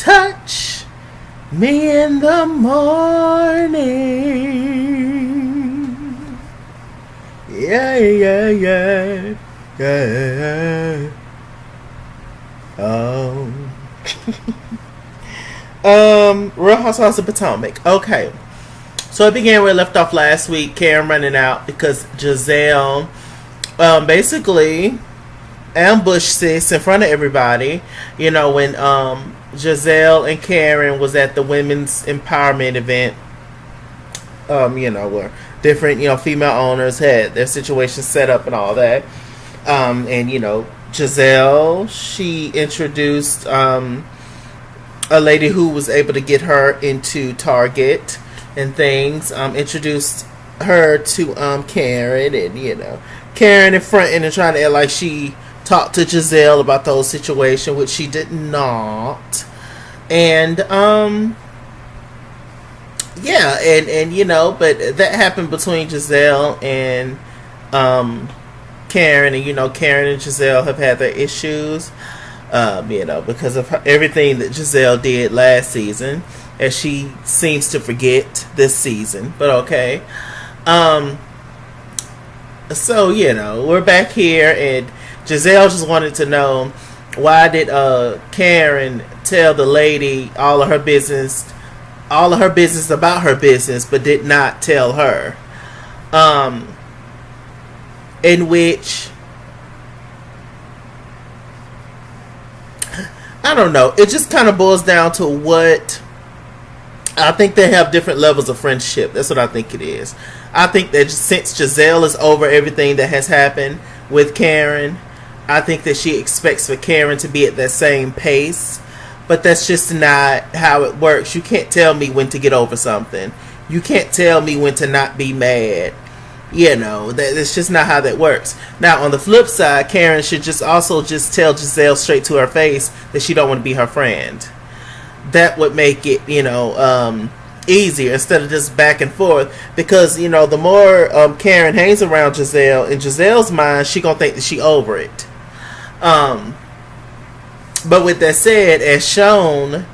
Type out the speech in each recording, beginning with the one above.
touch me in the morning. Yeah, yeah, yeah, yeah. Real Housewives of Potomac. Okay. So it began where it left off last week. Karen running out because Gizelle basically ambushed sis in front of everybody. You know, when Gizelle and Karen was at the women's empowerment event. You know, where different, you know, female owners had their situation set up and all that. And, you know, Gizelle, she introduced a lady who was able to get her into Target and things. Introduced her to Karen, and, you know, Karen in front and trying to act like she talked to Gizelle about the whole situation, which she did not. And yeah, and you know, but that happened between Gizelle and Karen, and you know, Karen and Gizelle have had their issues, you know, because of everything that Gizelle did last season, as she seems to forget this season. But okay, so you know, we're back here, and Gizelle just wanted to know, why did Karen tell the lady all of her business about her business, but did not tell her? In which, I don't know, it just kind of boils down to what I think. They have different levels of friendship. That's what I think it is. I think that since Gizelle is over everything that has happened with Karen, I think that she expects for Karen to be at that same pace. But that's just not how it works. You can't tell me when to get over something. You can't tell me when to not be mad. You know, that's just not how that works. Now, on the flip side, Karen should just tell Gizelle straight to her face that she don't want to be her friend. That would make it, you know, easier instead of just back and forth. Because, you know, the more Karen hangs around Gizelle, in Gizelle's mind, she gonna think that she over it. But with that said, as shown,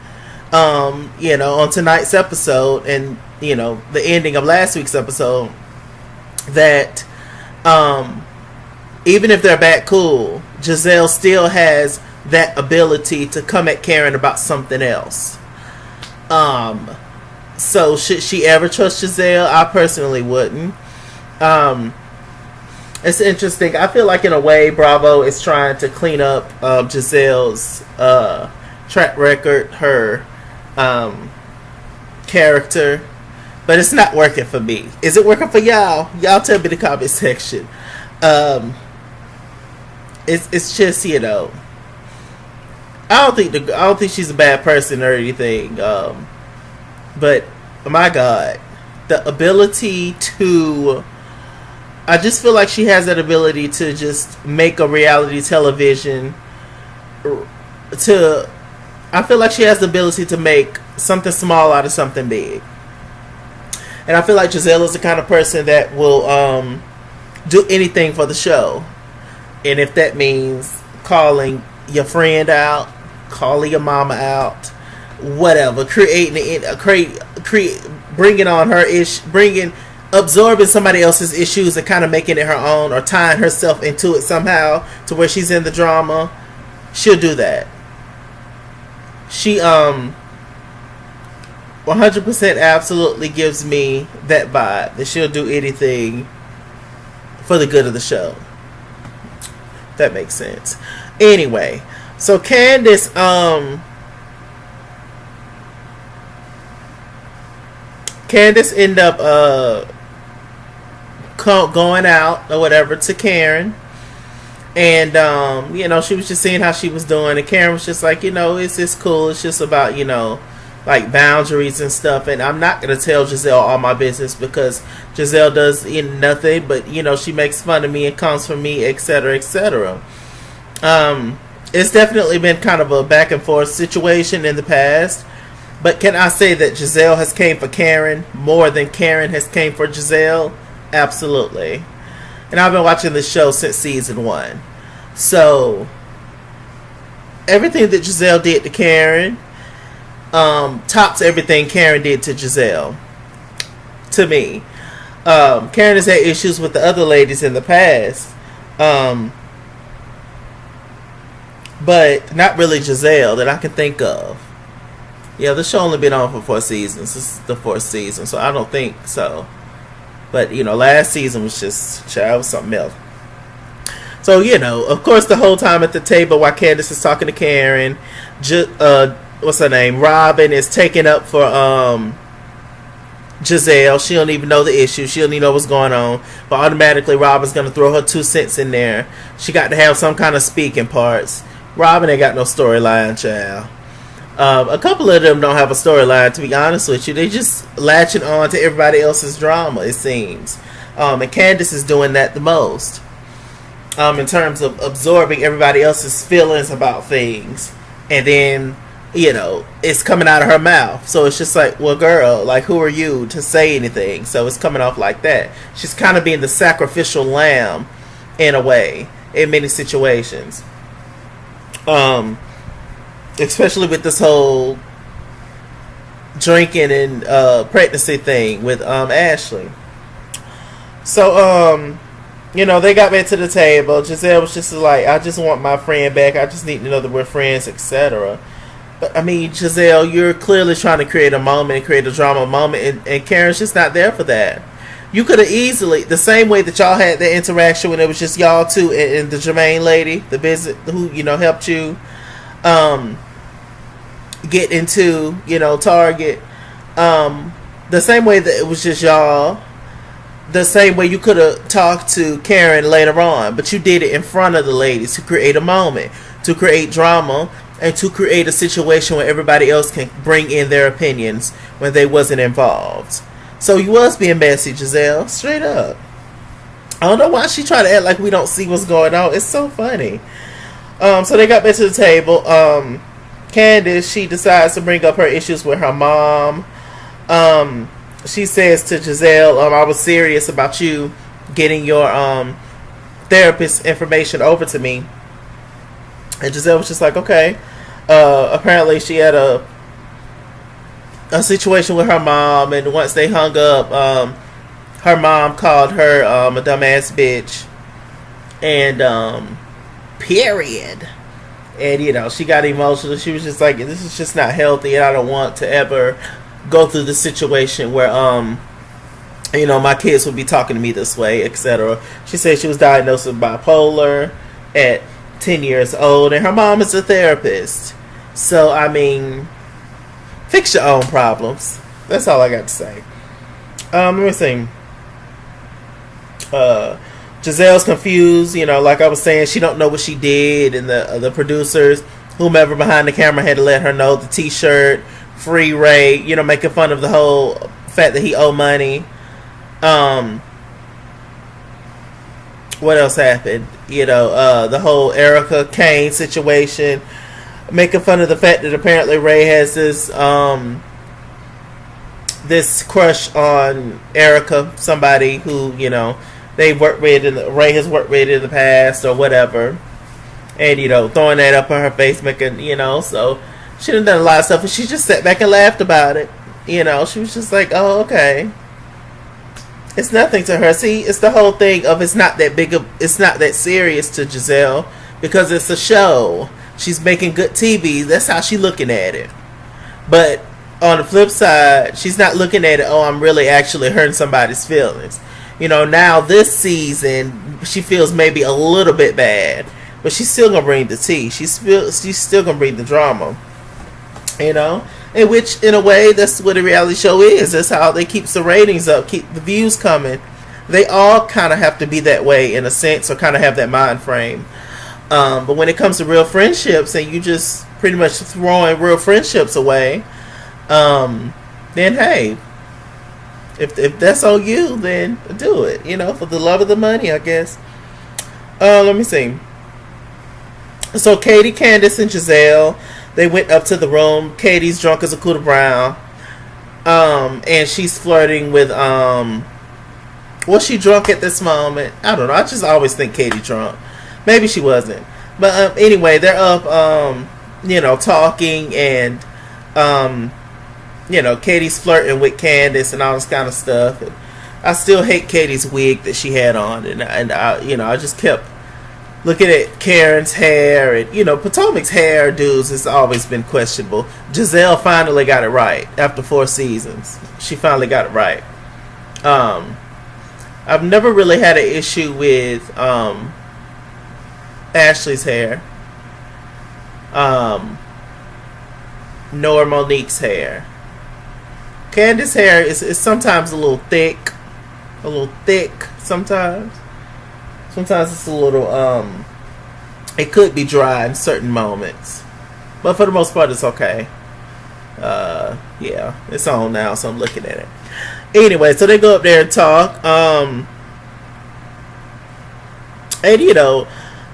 you know, on tonight's episode, and, you know, the ending of last week's episode, that even if they're back cool, Gizelle still has that ability to come at Karen about something else. So should she ever trust Gizelle? I personally wouldn't. It's interesting. I feel like in a way Bravo is trying to clean up Gizelle's track record, her character, but it's not working for me. Is it working for y'all? Y'all tell me in the comment section. It's just, you know, I don't think she's a bad person or anything. But my God, the ability to, I just feel like she has that ability to just make a reality television. I feel like she has the ability to make something small out of something big. And I feel like Gizelle is the kind of person that will do anything for the show. And if that means calling your friend out, calling your mama out, whatever, bringing on her absorbing somebody else's issues and kind of making it her own, or tying herself into it somehow to where she's in the drama, she'll do that. She 100% absolutely gives me that vibe that she'll do anything for the good of the show. That makes sense. Anyway, so Candiace ended up going out or whatever to Karen, and you know, she was just seeing how she was doing, and Karen was just like, you know, it's just cool, it's just about, you know, like boundaries and stuff, and I'm not gonna tell Gizelle all my business because Gizelle does nothing but, you know, she makes fun of me and comes for me, etc., etc. It's definitely been kind of a back and forth situation in the past. But can I say that Gizelle has came for Karen more than Karen has came for Gizelle? Absolutely. And I've been watching this show since season 1. So, everything that Gizelle did to Karen, tops everything Karen did to Gizelle. To me, Karen has had issues with the other ladies in the past, but not really Gizelle that I can think of. Yeah, the show only been on for 4 seasons. This is the 4th season, so I don't think so. But, last season was just, child, was something else. So, of course, the whole time at the table while Candiace is talking to Karen, what's her name? Robyn is taking up for Gizelle. She don't even know the issue. She don't even know what's going on. But automatically, Robyn's going to throw her 2 cents in there. She got to have some kind of speaking parts. Robyn ain't got no storyline, child. A couple of them don't have a storyline, to be honest with you. They just latching on to everybody else's drama, it seems. And Candiace is doing that the most. In terms of absorbing everybody else's feelings about things. And then, it's coming out of her mouth. So it's just like, well, girl, like, who are you to say anything? So it's coming off like that. She's kind of being the sacrificial lamb, in a way, in many situations. Especially with this whole drinking and pregnancy thing with Ashley. So, they got back to the table. Gizelle was just like, I just want my friend back. I just need to know that we're friends, etc. But, I mean, Gizelle, you're clearly trying to create a moment and create a drama moment, and Karen's just not there for that. You could have easily, the same way that y'all had that interaction when it was just y'all two and the Jermaine lady, the visit, who, helped you get into, Target. The same way that it was just y'all. The same way you could have talked to Karen later on, but you did it in front of the ladies to create a moment, to create drama, and to create a situation where everybody else can bring in their opinions when they wasn't involved. So you was being messy, Gizelle, straight up. I don't know why she tried to act like we don't see what's going on. It's so funny. So they got back to the table. Candiace, she decides to bring up her issues with her mom. She says to Gizelle, I was serious about you getting your therapist information over to me. And Gizelle was just like, okay. Apparently she had a situation with her mom, and once they hung up, her mom called her a dumbass bitch. And period. And she got emotional. She was just like, this is just not healthy, and I don't want to ever go through the situation where my kids would be talking to me this way, etc. She said she was diagnosed with bipolar at 10 years old, and her mom is a therapist. So, I mean, fix your own problems. That's all I got to say. Let me see. Gizelle's confused, like I was saying, she don't know what she did, and the producers, whomever behind the camera, had to let her know. The t-shirt, free Ray, making fun of the whole fact that he owed money. What else happened? The whole Erica Kane situation, making fun of the fact that apparently Ray has this crush on Erica, somebody who, they worked with, and Ray has worked with in the past or whatever. And, throwing that up in her face, making, so she done a lot of stuff, and she just sat back and laughed about it. She was just like, oh, okay. It's nothing to her. See, it's the whole thing of it's not that serious to Gizelle, because it's a show. She's making good TV. That's how she's looking at it. But on the flip side, she's not looking at it, oh, I'm really actually hurting somebody's feelings. Now this season, she feels maybe a little bit bad, but she's still going to bring the tea. She's still going to bring the drama. In which, in a way, that's what a reality show is. That's how they keep the ratings up, keep the views coming. They all kind of have to be that way, in a sense, or kind of have that mind frame. But when it comes to real friendships, and you just pretty much throwing real friendships away, then hey, if that's on you, then do it. For the love of the money, I guess. Let me see. So Katie, Candiace, and Gizelle, they went up to the room. Katie's drunk as a Cooter Brown. And she's flirting with, was she drunk at this moment? I don't know. I just always think Katie drunk. Maybe she wasn't. But anyway, they're up, talking, and Katie's flirting with Candiace and all this kind of stuff. And I still hate Katie's wig that she had on, and I just kept looking at Karen's hair, and Potomac's hair, dudes, has always been questionable. Gizelle finally got it right after 4 seasons. She finally got it right. I've never really had an issue with Ashley's hair, nor Monique's hair. Candiace's hair is sometimes a little thick sometimes. Sometimes it's a little, it could be dry in certain moments. But for the most part, it's okay. Yeah, it's on now, so I'm looking at it. Anyway, so they go up there and talk. And,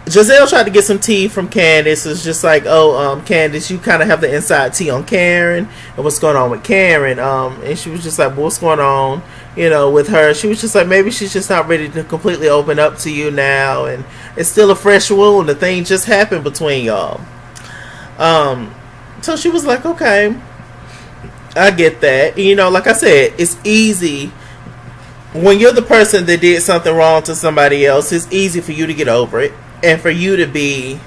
Gizelle tried to get some tea from Candiace. It's just like, Candiace, you kind of have the inside tea on Karen and what's going on with Karen. And she was just like, well, what's going on, with her? She was just like, maybe she's just not ready to completely open up to you now. And it's still a fresh wound. The thing just happened between y'all. So she was like, okay, I get that. Like I said, it's easy. When you're the person that did something wrong to somebody else, it's easy for you to get over it. And for you to be,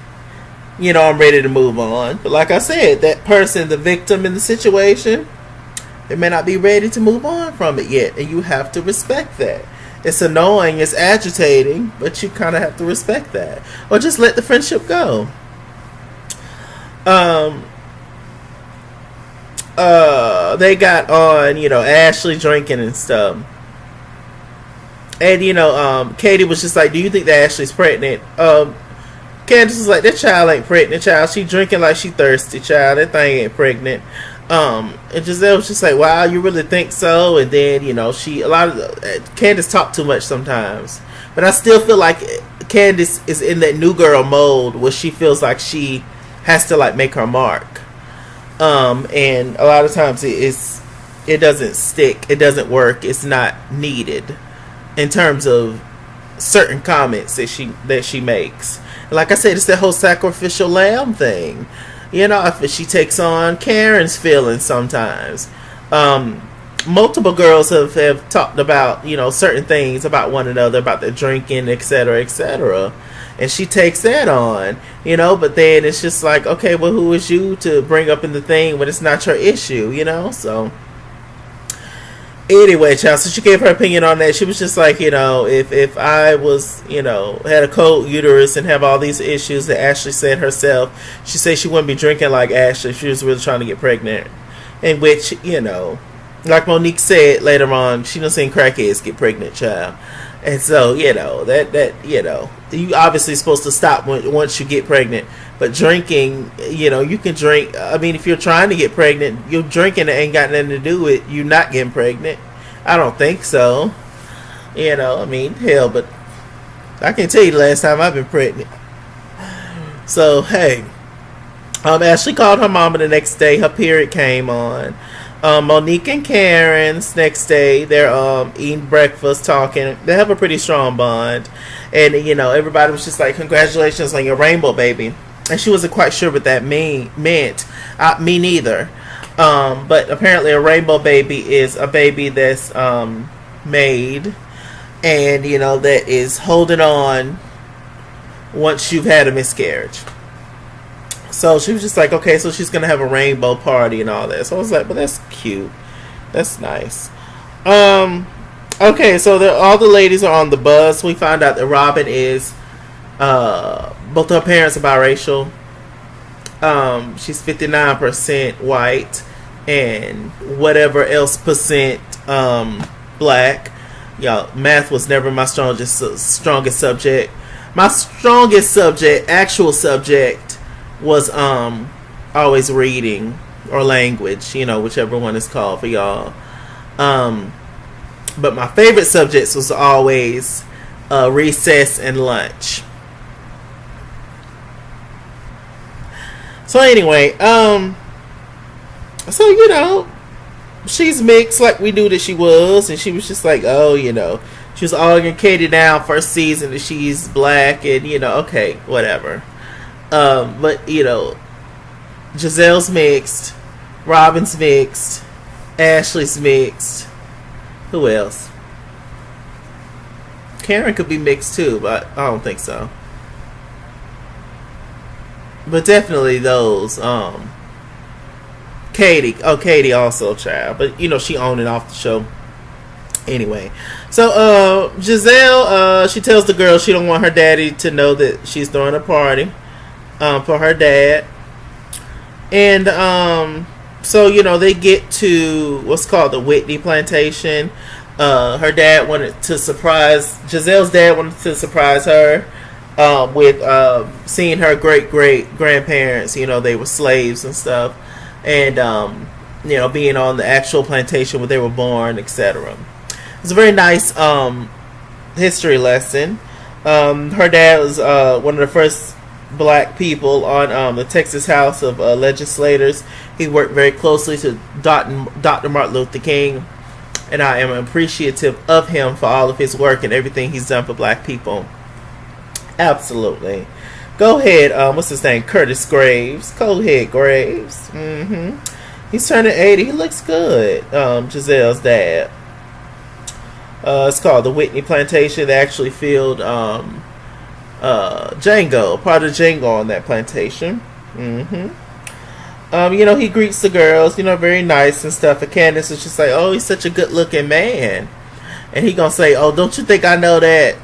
I'm ready to move on. But like I said, that person, the victim in the situation, they may not be ready to move on from it yet. And you have to respect that. It's annoying, it's agitating, but you kind of have to respect that. Or just let the friendship go. They got on, Ashley drinking and stuff. And, Katie was just like, do you think that Ashley's pregnant? Candiace was like, that child ain't pregnant, child. She drinking like she thirsty, child. That thing ain't pregnant. And Gizelle was just like, wow, you really think so? And then, Candiace talked too much sometimes. But I still feel like Candiace is in that new girl mode where she feels like she has to, make her mark. And a lot of times it doesn't stick. It doesn't work. It's not needed. In terms of certain comments that she makes. Like I said, it's that whole sacrificial lamb thing. If she takes on Karen's feelings sometimes. Multiple girls have talked about, certain things about one another, about their drinking, etc., etc. And she takes that on, but then it's just like, okay, well, who is you to bring up in the thing when it's not your issue, so... Anyway, child, so she gave her opinion on that. She was just like, if I was, had a cold uterus and have all these issues that Ashley said herself, she said she wouldn't be drinking like Ashley. She was really trying to get pregnant. In which, like Monique said later on, she done seen crackheads get pregnant, child. And so, you obviously supposed to stop once you get pregnant. But drinking, you can drink. I mean, if you're trying to get pregnant, you're drinking, it ain't got nothing to do with you not getting pregnant. I don't think so. Hell, but I can tell you the last time I've been pregnant. So, hey. Ashley called her mama the next day. Her period came on. Monique and Karen's next day, they're eating breakfast, talking. They have a pretty strong bond. And, everybody was just like, congratulations on your rainbow baby. And she wasn't quite sure what that meant. Me neither. But apparently a rainbow baby is a baby that's made and, that is holding on once you've had a miscarriage. So she was just like, okay, so she's going to have a rainbow party and all that. So I was like, well, that's cute. That's nice. Okay, so all the ladies are on the bus. We found out that Robyn is... both her parents are biracial. She's 59% white and whatever else percent black. Y'all, math was never my strongest subject. My strongest actual subject, was always reading or language, whichever one is called for y'all. But my favorite subjects was always recess and lunch. So anyway, she's mixed like we knew that she was, and she was just like, she was arguing Katie down first season that she's black, and okay, whatever. But Giselle's mixed, Robyn's mixed. Ashley's mixed. Who else? Karen could be mixed too, but I don't think so. But definitely those. Katie. Oh, Katie also, child. But, you know, she on and off the show. Anyway. So, Gizelle, she tells the girl she don't want her daddy to know that she's throwing a party for her dad. And, so, you know, they get to what's called the Whitney Plantation. Her dad wanted to surprise, Giselle's dad wanted to surprise her with seeing her great-great-grandparents. You know, they were slaves and stuff. And, you know, being on the actual plantation where they were born, etc. It's a very nice history lesson. Her dad was one of the first black people on the Texas House of Legislators. He worked very closely to Dr. Martin Luther King, and I am appreciative of him for all of his work and everything he's done for black people. Absolutely. Go ahead, what's his name? Curtis Graves. Go ahead, Graves. He's turning 80. He looks good. Giselle's dad. It's called the Whitney Plantation. They actually filmed Django, part of Django on that plantation. You know, he greets the girls, you know, very nice and stuff. And Candiace is just like, oh, he's such a good looking man. And he gonna say, oh, don't you think I know that?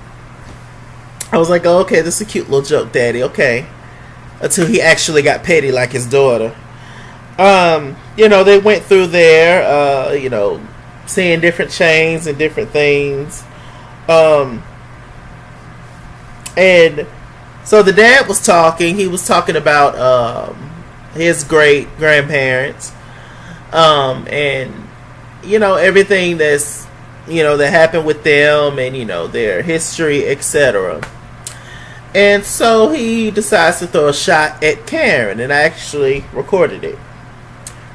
I was like, oh, okay, this is a cute little joke, daddy, okay. Until he actually got petty like his daughter. You know, they went through there, you know, seeing different chains and different things. And so the dad was talking. He was talking about his great grandparents, and you know, everything that's, you know, that happened with them, and you know, their history, etc. And so he decides to throw a shot at Karen, and I actually recorded it.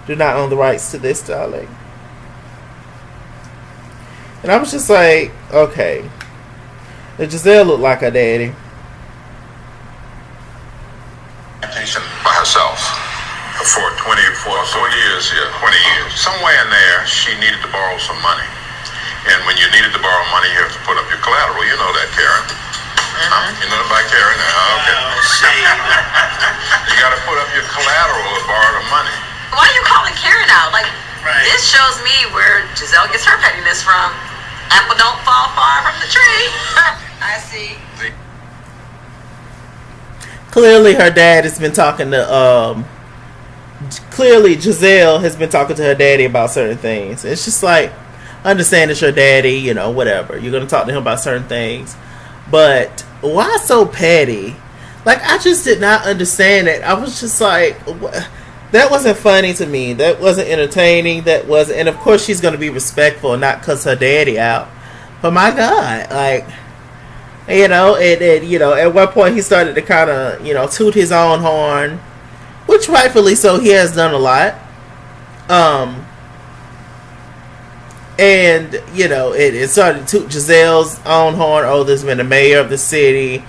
Do not own the rights to this, darling. And I was just like, okay. Does Gizelle look like her daddy? By herself for 20 years, yeah, 20 years. Somewhere in there, she needed to borrow some money. And when you needed to borrow money, you have to put up your collateral. You know that, Karen. You know about Karen? Okay. You got to put up your collateral to borrow the money. Why are you calling Karen out? Like, right. This shows me where Gizelle gets her pettiness from. Apple don't fall far from the tree. I see. Clearly, her dad has been talking to, clearly Gizelle has been talking to her daddy about certain things. It's just like, understand it's your daddy, you know, whatever. You're going to talk to him about certain things. But why so petty? Like, I just did not understand it. I was just like, what? That wasn't funny to me. That wasn't entertaining. That wasn't, and of course she's going to be respectful and not cuss her daddy out. But my God, like, you know, and you know, at one point he started to kind of, you know, toot his own horn, which rightfully so, he has done a lot. And you know, it started to toot Giselle's own horn. Oh, there's been a mayor of the city,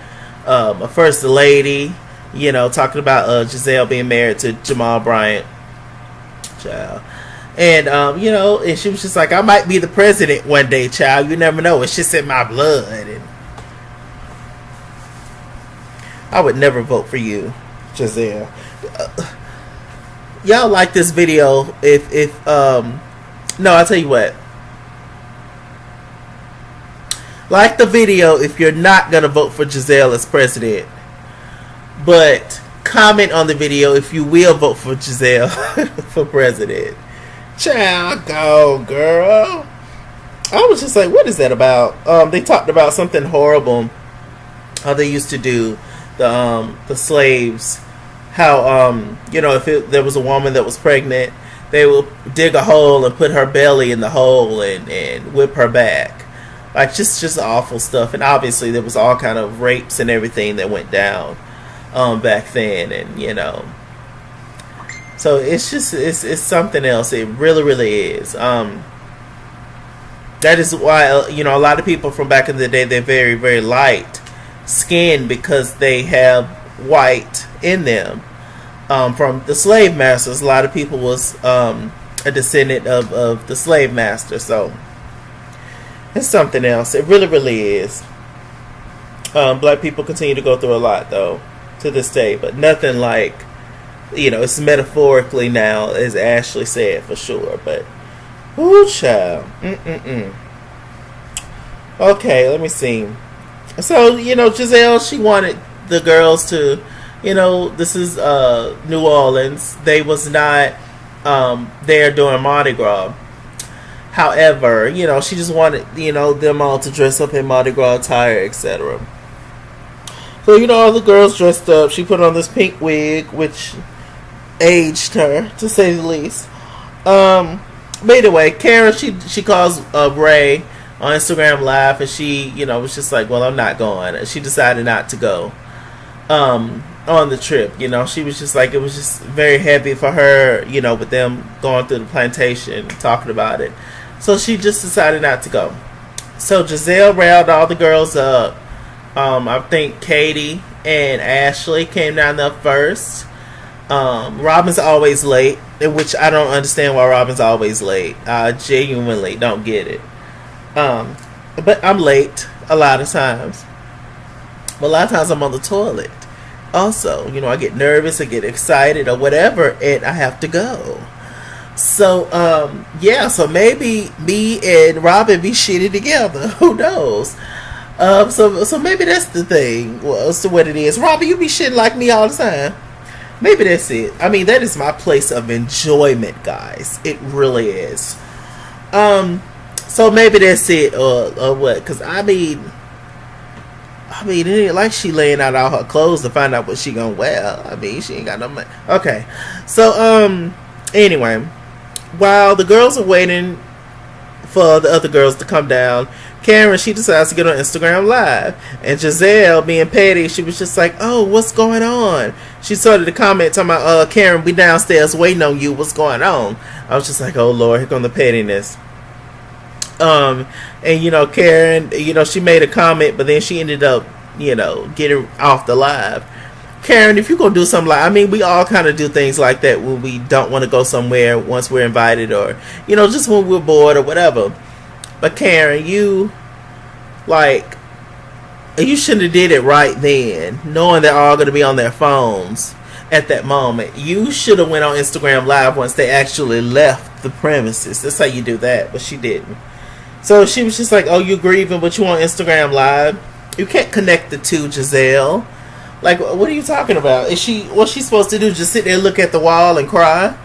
a first lady. You know, talking about Gizelle being married to Jamal Bryant. Child. And, you know, and she was just like, I might be the president one day, child. You never know. It's just in my blood. And I would never vote for you, Gizelle. Y'all like this video if no, I'll tell you what. Like the video if you're not going to vote for Gizelle as president. But comment on the video if you will vote for Gizelle for president. Child, go, girl. I was just like, what is that about? They talked about something horrible. How they used to do the slaves. How, you know, if there was a woman that was pregnant, they would dig a hole and put her belly in the hole and whip her back. Like, just awful stuff. And obviously there was all kind of rapes and everything that went down. Back then, and you know, so it's just it's something else. It really is. That is why, you know, a lot of people from back in the day, they're very light skinned because they have white in them. from the slave masters. A lot of people was a descendant of the slave master. So it's something else. It really, really is. Black people continue to go through a lot, though, to this day. But nothing like, it's metaphorically now, as Ashley said, for sure. But, whoo, child. Okay, let me see. So, Gizelle, she wanted the girls to, this is New Orleans. They was not there during Mardi Gras. However, she just wanted, them all to dress up in Mardi Gras attire, etc. So, all the girls dressed up. She put on this pink wig, which aged her, to say the least. But anyway, Karen, she calls Ray on Instagram Live, and she, was just like, well, I'm not going. And she decided not to go on the trip. She was just like, it was just very heavy for her, with them going through the plantation, talking about it. So she just decided not to go. So Gizelle railed all the girls up. I think Katie and Ashley came down there first. Robyn's always late, which I don't understand why Robyn's always late. I genuinely don't get it. But I'm late a lot of times. But a lot of times I'm on the toilet. Also, I get nervous, I get excited or whatever, and I have to go. So, so maybe me and Robyn be shitty together. Who knows? So maybe that's the thing. Well, that's what it is. Robyn, you be shitting like me all the time. Maybe that's it. I mean, that is my place of enjoyment, guys. It really is. So maybe that's it, or what? Because I mean, it ain't like she laying out all her clothes to find out what she gonna wear. I mean, she ain't got no money. Okay, so anyway, while the girls are waiting for the other girls to come down, Karen, she decides to get on Instagram Live. And Gizelle, being petty, she was just like, oh, what's going on? She started to comment talking about, Karen, we downstairs waiting on you. What's going on? I was just like, oh, Lord, here come the pettiness. And, Karen, she made a comment, but then she ended up, getting off the live. Karen, if you're going to do something we all kind of do things like that when we don't want to go somewhere once we're invited or, just when we're bored or whatever. But Karen, you shouldn't have did it right then, knowing they're all going to be on their phones at that moment. You should have went on Instagram Live once they actually left the premises. That's how you do that, but she didn't. So she was just like, oh, you grieving, but you on Instagram Live? You can't connect the two, Gizelle. Like, what are you talking about? What's she supposed to do? Just sit there and look at the wall and cry?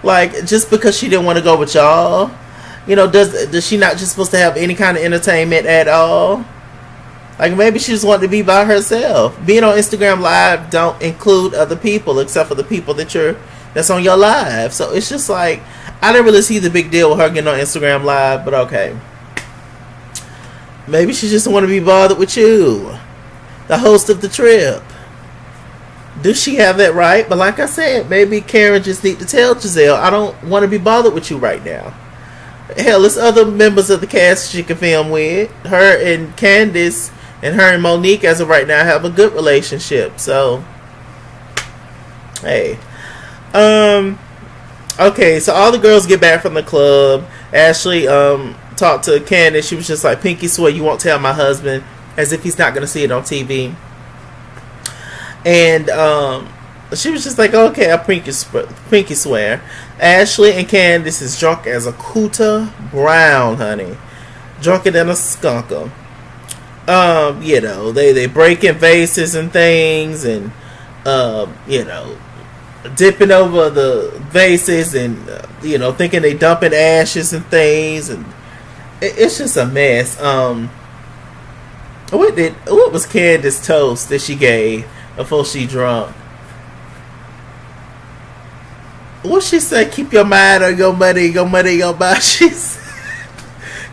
Like, just because she didn't want to go with y'all? Does she not just supposed to have any kind of entertainment at all? Like, maybe she just wanted to be by herself. Being on Instagram Live don't include other people except for the people that's on your live. So it's just like, I didn't really see the big deal with her getting on Instagram Live, but okay. Maybe she just want to be bothered with you, the host of the trip. Does she have that right? But like I said, maybe Karen just need to tell Gizelle, I don't want to be bothered with you right now. Hell, there's other members of the cast she can film with. Her and Candiace and her and Monique, as of right now, have a good relationship. So, hey. Okay, so all the girls get back from the club. Ashley talked to Candiace. She was just like, pinky swear you won't tell my husband, as if he's not going to see it on TV. And she was just like, okay, I'll pinky swear. Ashley and Candiace is drunk as a Kuta Brown, honey. Drunker than a skunker. They breaking vases and things, and dipping over the vases, and thinking they dumping ashes and things, and it's just a mess. What was Candiace's toast that she gave before she drunk? What she said? Keep your mind on your money, your mind.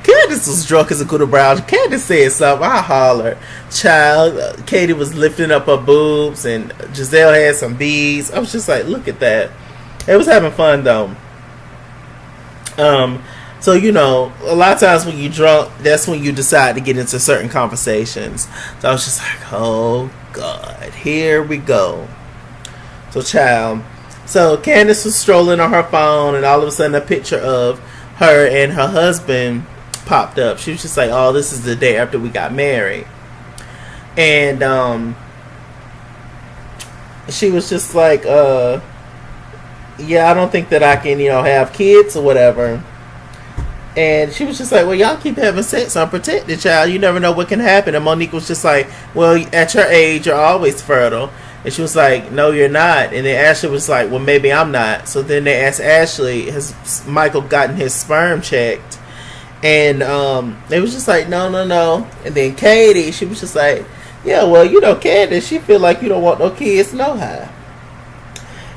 Candiace was drunk as a Kuta Brown. Candiace said something. I hollered. Child, Katie was lifting up her boobs, and Gizelle had some beads. I was just like, look at that. It was having fun though. So a lot of times when you're drunk, that's when you decide to get into certain conversations. So I was just like, oh God, here we go. So, child. So, Candiace was strolling on her phone, and all of a sudden a picture of her and her husband popped up. She was just like, oh, this is the day after we got married. And, she was just like, yeah, I don't think that I can, have kids or whatever. And she was just like, well, y'all keep having sex unprotected, child. You never know what can happen. And Monique was just like, well, at your age, you're always fertile. And she was like, no, you're not. And then Ashley was like, well, maybe I'm not. So then they asked Ashley, has Michael gotten his sperm checked? And they was just like, no. And then Katie, she was just like, yeah, well, Candiace, she feel like you don't want no kids, no how.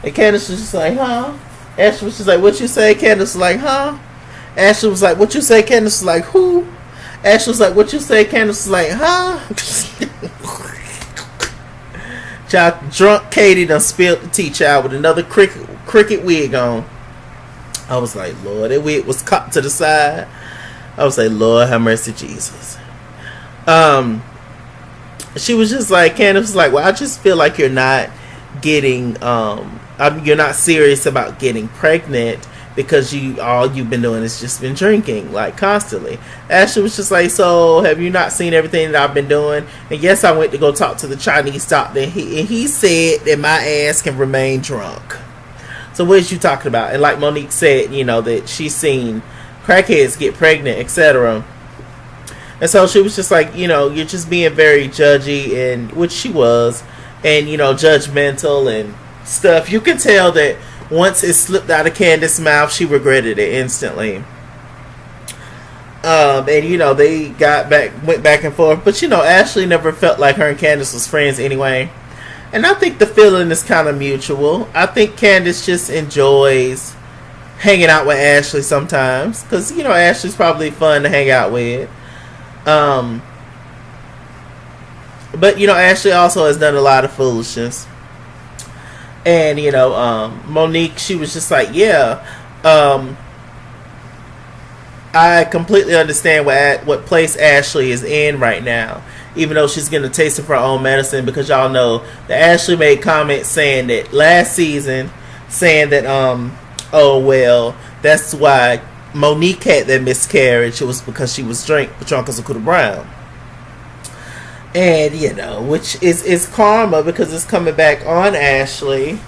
And Candiace was just like, huh? Ashley was just like, what you say? Candiace was like, huh? Ashley was like, what you say? Candiace was like, who? Ashley was like, what you say? Candiace was like, huh? Child, drunk Katie done spilled the tea, child, with another cricket wig on. I was like, Lord, that wig was cocked to the side. I was like, Lord, have mercy, Jesus. She was just like, Candiace was like, well, I just feel like you're not getting, you're not serious about getting pregnant because all you've been doing is just been drinking, like, constantly. Ashley was just like, so have you not seen everything that I've been doing? And yes, I went to go talk to the Chinese doctor, and he said that my ass can remain drunk. So what is you talking about? And like Monique said, that she's seen crackheads get pregnant, etc. And so she was just like, you're just being very judgy, and which she was, and judgmental and stuff. You can tell that once it slipped out of Candiace's mouth, she regretted it instantly. And they went back and forth. But Ashley never felt like her and Candiace was friends anyway. And I think the feeling is kind of mutual. I think Candiace just enjoys hanging out with Ashley sometimes, because Ashley's probably fun to hang out with. But Ashley also has done a lot of foolishness. And Monique, she was just like, yeah, I completely understand what place Ashley is in right now, even though she's getting a taste of her own medicine, because y'all know that Ashley made comments saying that last season, saying that oh well, that's why Monique had that miscarriage. It was because she was drunk as a Cuda Brown. And which is karma, because it's coming back on Ashley.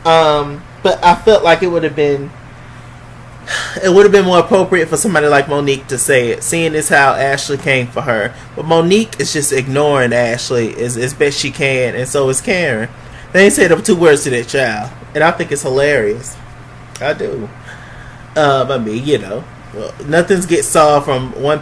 But I felt like it would have been more appropriate for somebody like Monique to say it, seeing as how Ashley came for her. But Monique is just ignoring Ashley as best she can, and so is Karen. They ain't said up 2 words to that child, and I think it's hilarious. I do. Well, nothing's get solved from one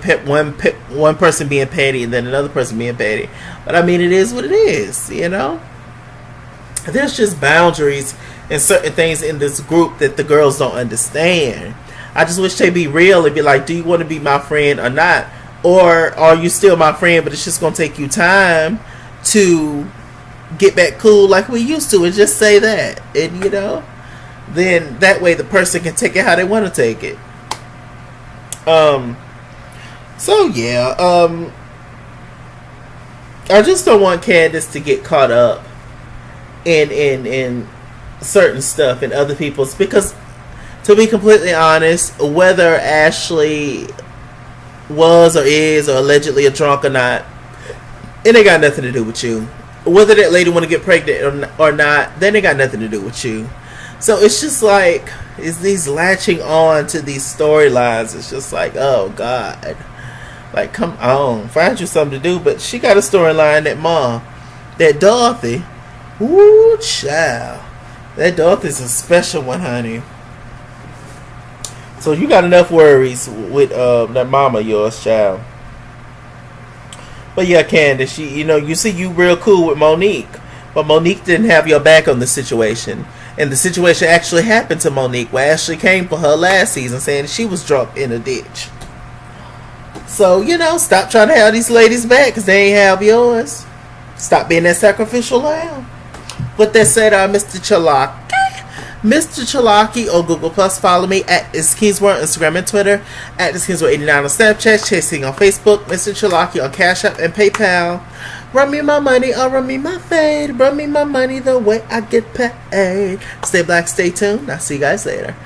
person being petty and then another person being petty. But I mean, it is what it is, There's just boundaries and certain things in this group that the girls don't understand. I just wish they'd be real and be like, do you want to be my friend or not? Or are you still my friend, but it's just going to take you time to get back cool like we used to, and just say that. And, then that way the person can take it how they want to take it. So yeah, I just don't want Candiace to get caught up in certain stuff and other people's, because to be completely honest, whether Ashley was or is or allegedly a drunk or not, it ain't got nothing to do with you. Whether that lady want to get pregnant or not, then it got nothing to do with you. So it's just like, is these latching on to these storylines? It's just like, oh God, like, come on, find you something to do. But she got a storyline, that Dorothy, woo child, that Dorothy's a special one, honey. So you got enough worries with that mama of yours, child. But yeah, Candiace, you see, you real cool with Monique, but Monique didn't have your back on the situation. And the situation actually happened to Monique, where Ashley came for her last season saying she was drunk in a ditch. So, stop trying to have these ladies back, because they ain't have yours. Stop being that sacrificial lamb. With that said, Mr. Chalaki on Google Plus. Follow me at @IsKingsWorld, Instagram and Twitter, @IsKingsWorld89 on Snapchat, Chasing on Facebook, Mr. Chalaki on Cash App and PayPal. Run me my money or run me my fade. Run me my money the way I get paid. Stay black, stay tuned. I'll see you guys later.